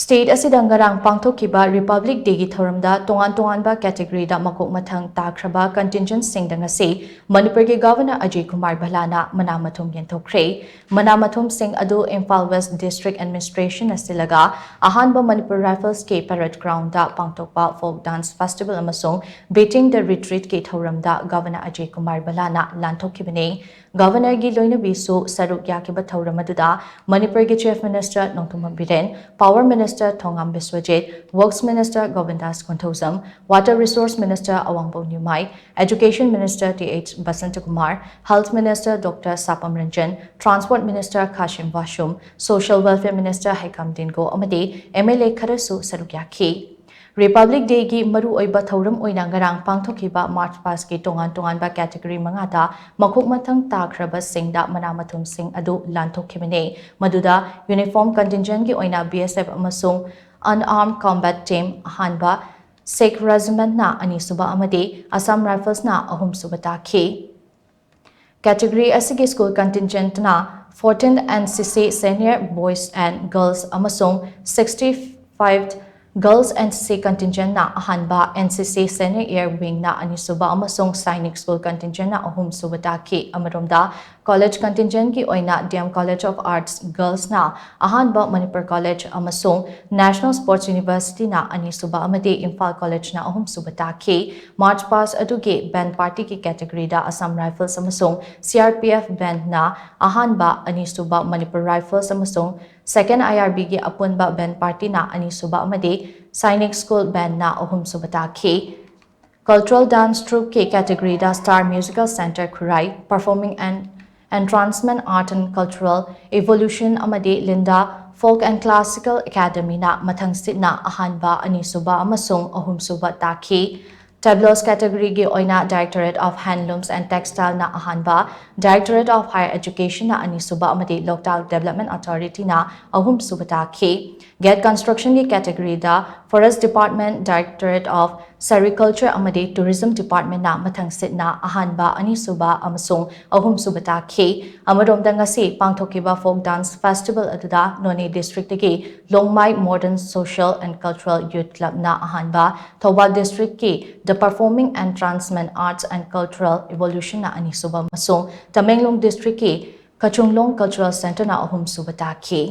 State asida ngarang pangthokkhiba Republic Day gi Thouramda tongan-tonganba category da Makok-Mathang Takhraba contingent Singda ngasi Manipur gi Governor Ajay Kumar Bhalla na Mana-Mathum Yenthokkhre Mana-Mathum Singh adu Imphal West District Administration asilaga ahanba Manipur Rifles ke Parade Ground da pangtokpa folk dance festival amasung beating the retreat ke Thouramda Governor Ajay Kumar Bhalla na lanthokkibane Governor gi loinabi su saruk yakiba Thouram aduda Manipur gi Chief Minister Nongthumam Biren Power Minister Thongam Biswajit, Works Minister Govindas Konthosam, Water Resource Minister Awangbo Nyumai, Education Minister T.H. Basantakumar, Health Minister Dr. Sapam Ranjan, Transport Minister Kashim Vashum, Social Welfare Minister Haikam Dingo Amade, MLA Kharasu Sarukyaki. Republic Day gi maru oiba Thouram oina ngarang pangthokkhiba March Past ki tongan-tonganba category mangata Makok-Mathang Takhraba Singda Mana-Mathum Singh adu lanthokkibane maduda uniform contingent gi oina BSF amasung unarmed combat team ahanba Sikh regiment na anisuba amade Assam Rifles na ahumsuba takhi category asigi school contingent na 14th NCC senior boys and girls amasung 65th Girls NCC contingent na ahanba NCC Senior Air Wing na anisuba amasong Sainik School contingent na ahum suba taki amaromda college contingent ki oina DM College of Arts Girls na ahanba Manipur College amasong National Sports University na anisuba amade Imphal College na ahum suba taki March Past adugi band party ki category da Assam Rifles amasong CRPF band na ahanba anisuba Manipur Rifles amasong Second IRB gi apunba band party na anisuba amade Sainik School band na ahum subata ki Cultural Dance Troupe ki category da Star Musical Center Khurai Performing and Entrancement Art and Cultural Evolution amade Linda Folk and Classical Academy na mathangsit na ahanba anisuba amasung ahum subata ki Tableaus category gi oina Directorate of Handlooms and Textile na ahanba Directorate of Higher Education na anisuba amade Loktal Development Authority na ahum subata ki Get Construction ki category da Forest Department Directorate of Sericulture amade Tourism Department na mathangsit na ahanba anisuba amasung ahum subata ki amaromda ngasi pangthokkhiba Folk Dance Festival aduda Noni District ki Longmai Modern Social and Cultural Youth Club na ahanba Thoubal District ki The Performing Entrancement Arts and Cultural Evolution na anisuba masung Tamenglong District ki Kachunglong Cultural Center na ahum subata ki